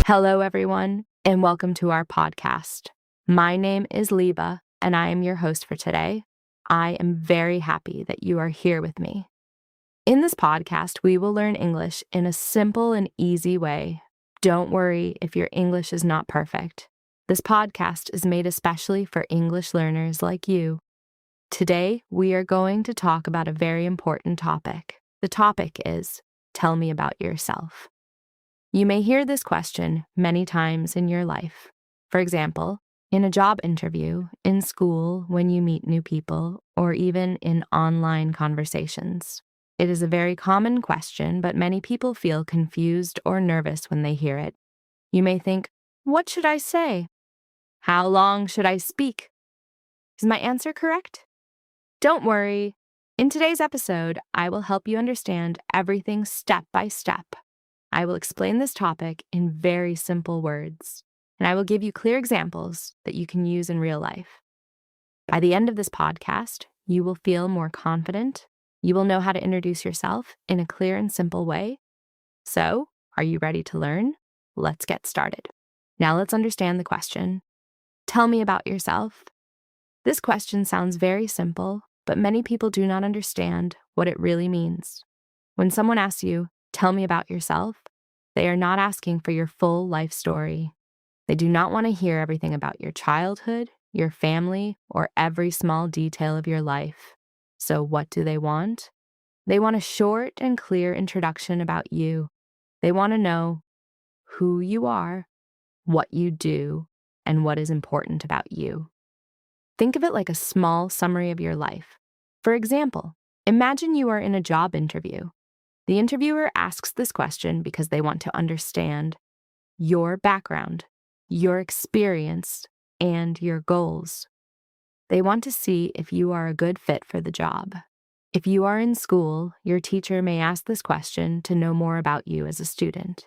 Hello, everyone, and welcome to our podcast. My name is Laiba, and I am your host for today. I am very happy that you are here with me. In this podcast, we will learn English in a simple and easy way. Don't worry if your English is not perfect. This podcast is made especially for English learners like you. Today, we are going to talk about a very important topic. The topic is, tell me about yourself. You may hear this question many times in your life. For example, in a job interview, in school, when you meet new people, or even in online conversations. It is a very common question, but many people feel confused or nervous when they hear it. You may think, what should I say? How long should I speak? Is my answer correct? Don't worry. In today's episode, I will help you understand everything step by step. I will explain this topic in very simple words, and I will give you clear examples that you can use in real life. By the end of this podcast, you will feel more confident. You will know how to introduce yourself in a clear and simple way. So, are you ready to learn? Let's get started. Now let's understand the question. Tell me about yourself. This question sounds very simple, but many people do not understand what it really means. When someone asks you, tell me about yourself, they are not asking for your full life story. They do not want to hear everything about your childhood, your family, or every small detail of your life. So what do they want? They want a short and clear introduction about you. They want to know who you are, what you do, and what is important about you. Think of it like a small summary of your life. For example, imagine you are in a job interview. The interviewer asks this question because they want to understand your background, your experience, and your goals. They want to see if you are a good fit for the job. If you are in school, your teacher may ask this question to know more about you as a student.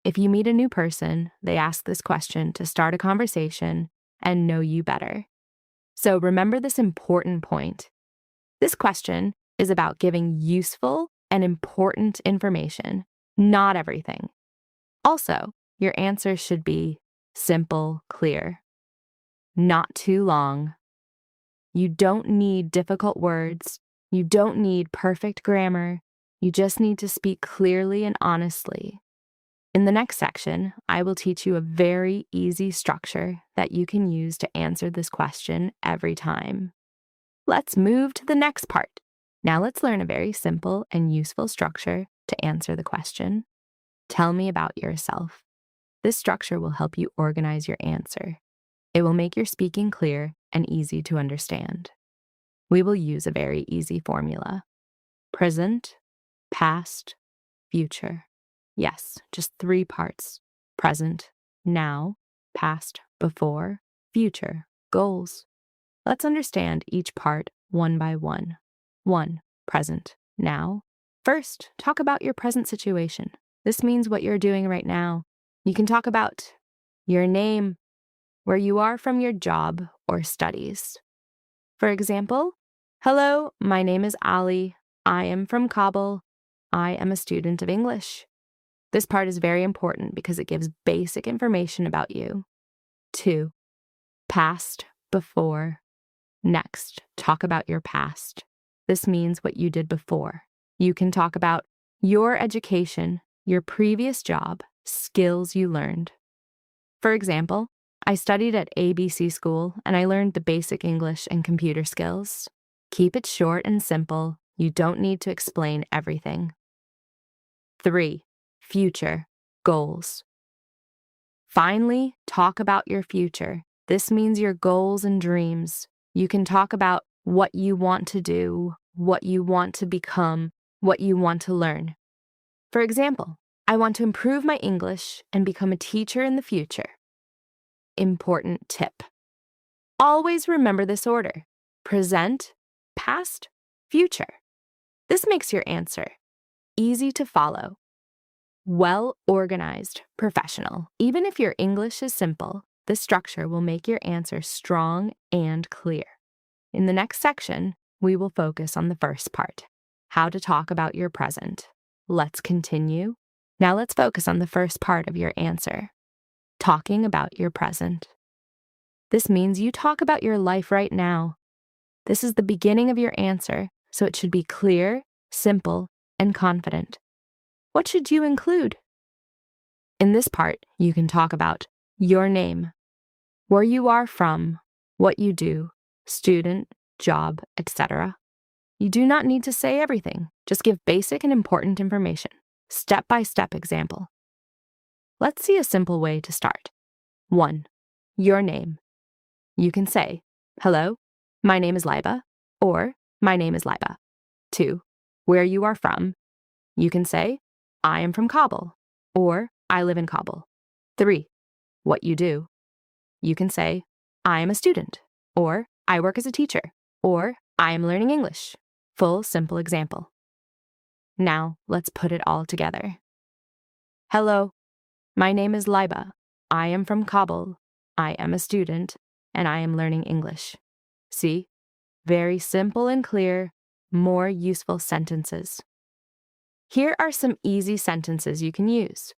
If you meet a new person, they ask this question to start a conversation and know you better. So remember this important point. This question is about giving useful and important information, not everything. Also, your answer should be simple, clear, not too long. You don't need difficult words. You don't need perfect grammar. You just need to speak clearly and honestly. In the next section, I will teach you a very easy structure that you can use to answer this question every time. Let's move to the next part. Now let's learn a very simple and useful structure to answer the question. Tell me about yourself. This structure will help you organize your answer. It will make your speaking clear and easy to understand. We will use a very easy formula. Present, past, future. Yes, just 3 parts. Present, now, past, before, future, goals. Let's understand each part one by one. 1. Present. Now. First, talk about your present situation. This means what you're doing right now. You can talk about your name, where you are from your job or studies. For example, hello, my name is Ali. I am from Kabul. I am a student of English. This part is very important because it gives basic information about you. 2. Past, before. Next, talk about your past. This means what you did before. You can talk about your education, your previous job, skills you learned. For example, I studied at ABC school and I learned the basic English and computer skills. Keep it short and simple. You don't need to explain everything. 3. Future, goals. Finally, talk about your future. This means your goals and dreams. You can talk about what you want to do, what you want to become, what you want to learn. For example, I want to improve my English and become a teacher in the future. Important tip. Always remember this order: present, past, future. This makes your answer easy to follow, well-organized, professional. Even if your English is simple, this structure will make your answer strong and clear. In the next section, we will focus on the first part, how to talk about your present. Let's continue. Now let's focus on the first part of your answer. talking about your present. This means you talk about your life right now. This is the beginning of your answer, so it should be clear, simple, and confident. What should you include? In this part, you can talk about your name, where you are from, what you do, student, job, etc. You do not need to say everything. Just give basic and important information. Step-by-step example. Let's see a simple way to start. 1. Your name. You can say, "Hello, my name is Laiba," or "My name is Laiba." 2. Where you are from. You can say, "I am from Kabul," or "I live in Kabul." 3. What you do. You can say, "I am a student," or "I work as a teacher," or "I am learning English." Full, simple example. Now, let's put it all together. Hello, my name is Laiba. I am from Kabul. I am a student, and I am learning English. See? Very simple and clear, more useful sentences. Here are some easy sentences you can use.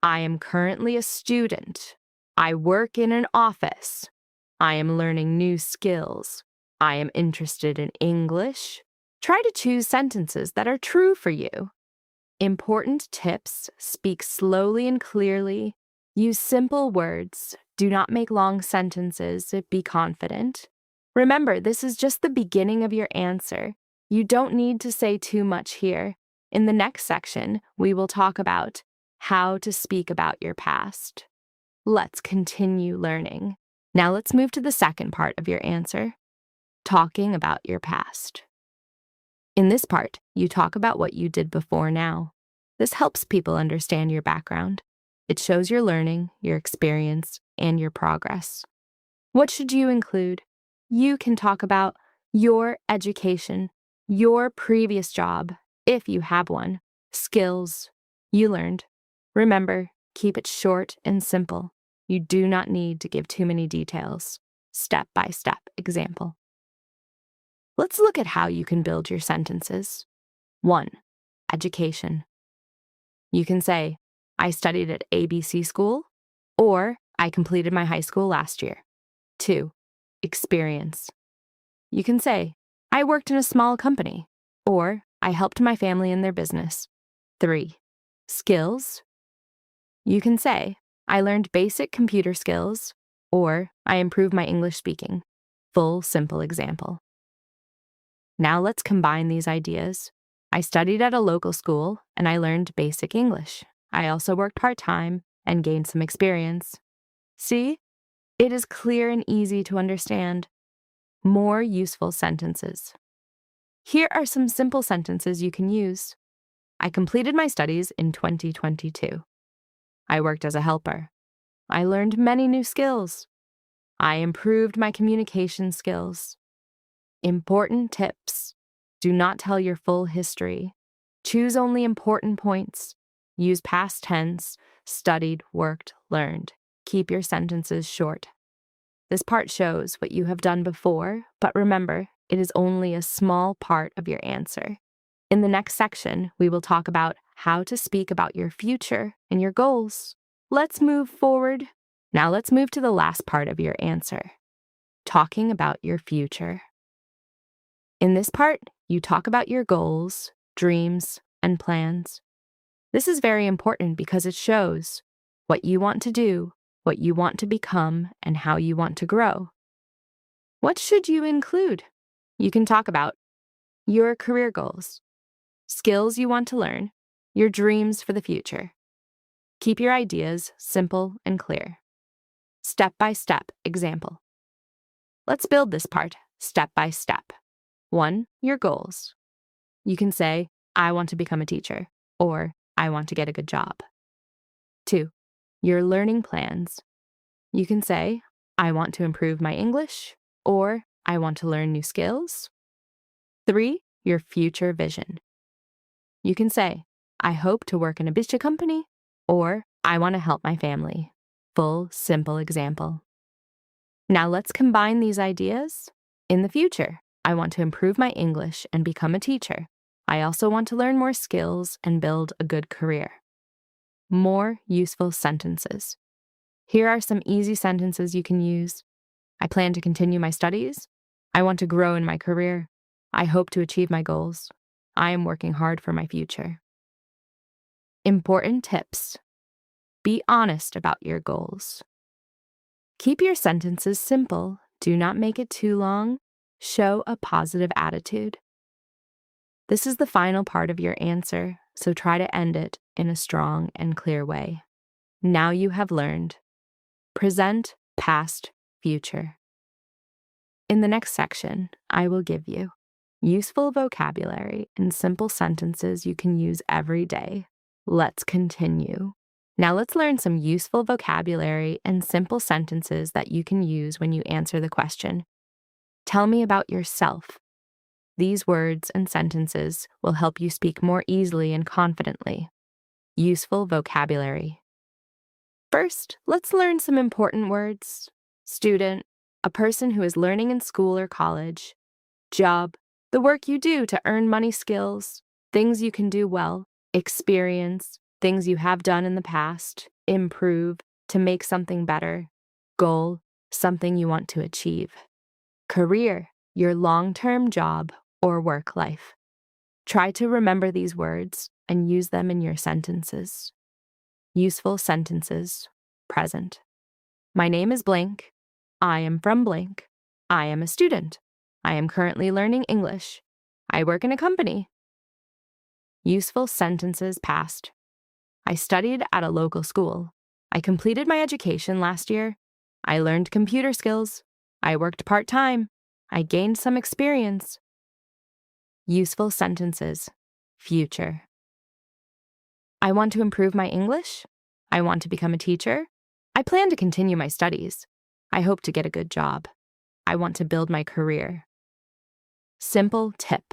I am currently a student. I work in an office. I am learning new skills. I am interested in English. Try to choose sentences that are true for you. Important tips: speak slowly and clearly. Use simple words. Do not make long sentences. Be confident. Remember, this is just the beginning of your answer. You don't need to say too much here. In the next section, we will talk about how to speak about your past. Let's continue learning. Now let's move to the second part of your answer, talking about your past. In this part, you talk about what you did before now. This helps people understand your background. It shows your learning, your experience, and your progress. What should you include? You can talk about your education, your previous job, if you have one, skills you learned. Remember, keep it short and simple. You do not need to give too many details. Step-by-step example. Let's look at how you can build your sentences. 1. Education. You can say, I studied at ABC school, or I completed my high school last year. 2. Experience. You can say, I worked in a small company, or I helped my family in their business. 3. Skills. You can say, I learned basic computer skills, or I improved my English speaking. Full, simple example. Now let's combine these ideas. I studied at a local school, and I learned basic English. I also worked part-time and gained some experience. See? It is clear and easy to understand. More useful sentences. Here are some simple sentences you can use. I completed my studies in 2022. I worked as a helper. I learned many new skills. I improved my communication skills. Important tips. Do not tell your full history. Choose only important points. Use past tense, studied, worked, learned. Keep your sentences short. This part shows what you have done before, but remember, it is only a small part of your answer. In the next section, we will talk about how to speak about your future and your goals. Let's move forward. Now let's move to the last part of your answer, talking about your future. In this part, you talk about your goals, dreams, and plans. This is very important because it shows what you want to do, what you want to become, and how you want to grow. What should you include? You can talk about your career goals, skills you want to learn, your dreams for the future. Keep your ideas simple and clear. Step-by-step example. Let's build this part step by step. 1. Your goals. You can say, I want to become a teacher, or I want to get a good job. 2. Your learning plans. You can say, I want to improve my English, or I want to learn new skills. 3. Your future vision. You can say, I hope to work in a bistro company, or I want to help my family. Full, simple example. Now let's combine these ideas. In the future, I want to improve my English and become a teacher. I also want to learn more skills and build a good career. More useful sentences. Here are some easy sentences you can use. I plan to continue my studies. I want to grow in my career. I hope to achieve my goals. I am working hard for my future. Important tips. Be honest about your goals. Keep your sentences simple. Do not make it too long. Show a positive attitude. This is the final part of your answer, so try to end it in a strong and clear way. Now you have learned. Present, past, future. In the next section, I will give you useful vocabulary and simple sentences you can use every day. Let's continue. Now let's learn some useful vocabulary and simple sentences that you can use when you answer the question. Tell me about yourself. These words and sentences will help you speak more easily and confidently. Useful vocabulary. First, let's learn some important words. Student, a person who is learning in school or college. Job, the work you do to earn money, skills, things you can do well. Experience, things you have done in the past. Improve, to make something better. Goal, something you want to achieve. Career, your long-term job or work life. Try to remember these words and use them in your sentences. Useful sentences. Present. My name is blank. I am from blank. I am a student. I am currently learning English. I work in a company. Useful sentences. Past. I studied at a local school. I completed my education last year. I learned computer skills. I worked part-time. I gained some experience. Useful sentences. Future. I want to improve my English. I want to become a teacher. I plan to continue my studies. I hope to get a good job. I want to build my career. Simple tip.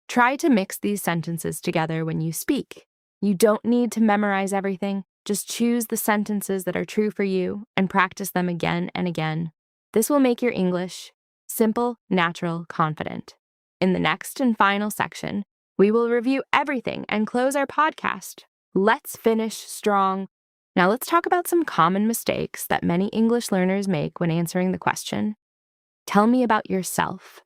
Try to mix these sentences together when you speak. You don't need to memorize everything. Just choose the sentences that are true for you and practice them again and again. This will make your English simple, natural, confident. In the next and final section, we will review everything and close our podcast. Let's finish strong. Now let's talk about some common mistakes that many English learners make when answering the question. Tell me about yourself.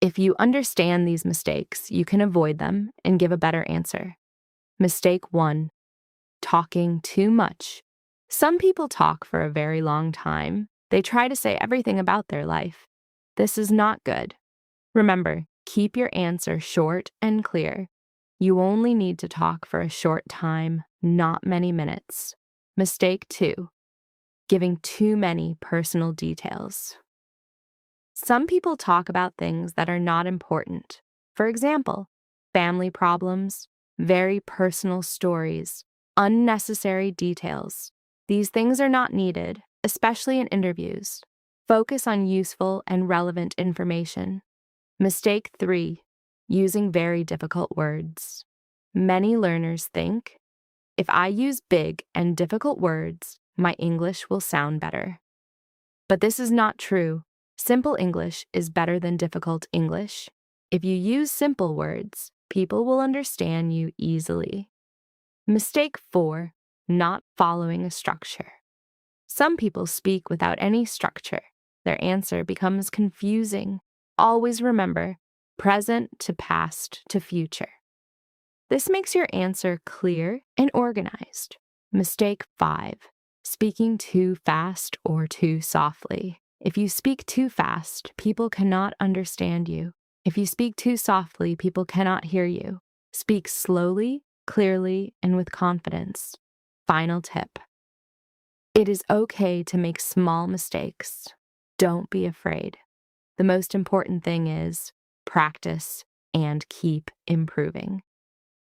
If you understand these mistakes, you can avoid them and give a better answer. Mistake 1. Talking too much. Some people talk for a very long time. They try to say everything about their life. This is not good. Remember, keep your answer short and clear. You only need to talk for a short time, not many minutes. Mistake 2. Giving too many personal details. Some people talk about things that are not important. For example, family problems, very personal stories, unnecessary details. These things are not needed, especially in interviews. Focus on useful and relevant information. Mistake 3. Using very difficult words. Many learners think, if I use big and difficult words, my English will sound better. But this is not true. Simple English is better than difficult English. If you use simple words, people will understand you easily. Mistake 4. Not following a structure. Some people speak without any structure. Their answer becomes confusing. Always remember, present to past to future. This makes your answer clear and organized. Mistake 5. Speaking too fast or too softly. If you speak too fast, people cannot understand you. If you speak too softly, people cannot hear you. Speak slowly, clearly, and with confidence. Final tip. It is okay to make small mistakes. Don't be afraid. The most important thing is practice and keep improving.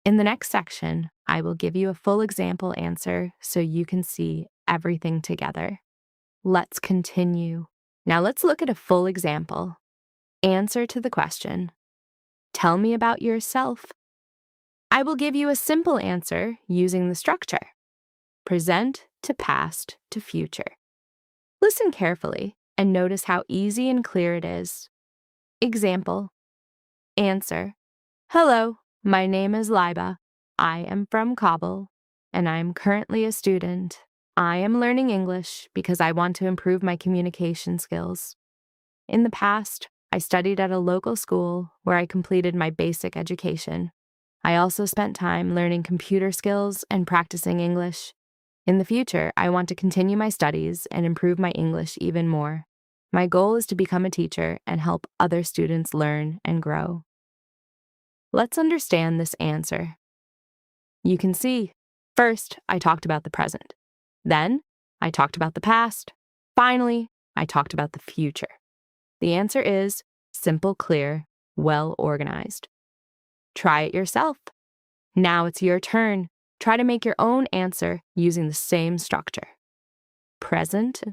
In the next section, I will give you a full example answer so you can see everything together. Let's continue. Now let's look at a full example. Answer to the question. Tell me about yourself. I will give you a simple answer using the structure. Present to past to future. Listen carefully and notice how easy and clear it is. Example. Answer. Hello, my name is Laiba. I am from Kabul, and I am currently a student. I am learning English because I want to improve my communication skills. In the past, I studied at a local school where I completed my basic education. I also spent time learning computer skills and practicing English. In the future, I want to continue my studies and improve my English even more. My goal is to become a teacher and help other students learn and grow. Let's understand this answer. You can see, first, I talked about the present. Then, I talked about the past. Finally, I talked about the future. The answer is simple, clear, well organized. Try it yourself. Now it's your turn. Try to make your own answer using the same structure. Present,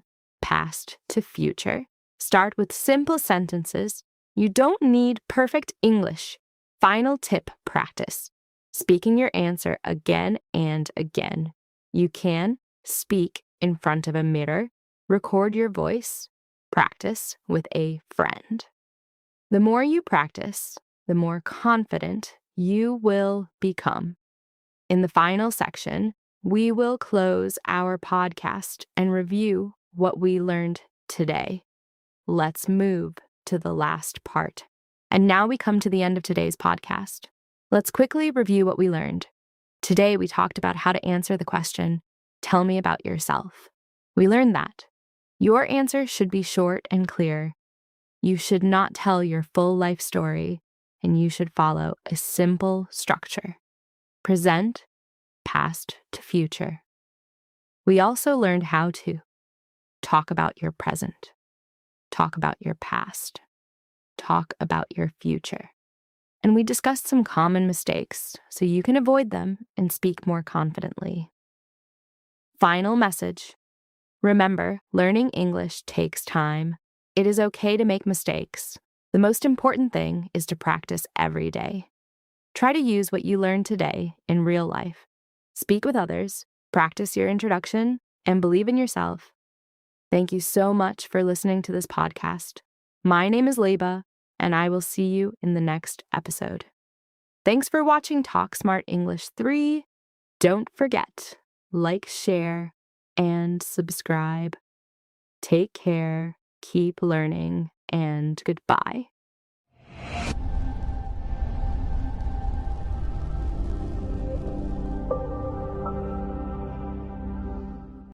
past to future. Start with simple sentences. You don't need perfect English. Final tip practice. Speaking your answer again and again. You can speak in front of a mirror, record your voice, practice with a friend. The more you practice, the more confident you will become. In the final section, we will close our podcast and review what we learned today. Let's move to the last part. And now we come to the end of today's podcast. Let's quickly review what we learned. Today, we talked about how to answer the question, "Tell me about yourself." We learned that your answer should be short and clear. You should not tell your full life story, and you should follow a simple structure. Present, past to future. We also learned how to talk about your present, talk about your past, talk about your future. And we discussed some common mistakes so you can avoid them and speak more confidently. Final message. Remember, learning English takes time. It is okay to make mistakes. The most important thing is to practice every day. Try to use what you learned today in real life. Speak with others, practice your introduction, and believe in yourself. Thank you so much for listening to this podcast. My name is Laiba, and I will see you in the next episode. Thanks for watching Talk Smart English 3. Don't forget, like, share, and subscribe. Take care, keep learning, and goodbye.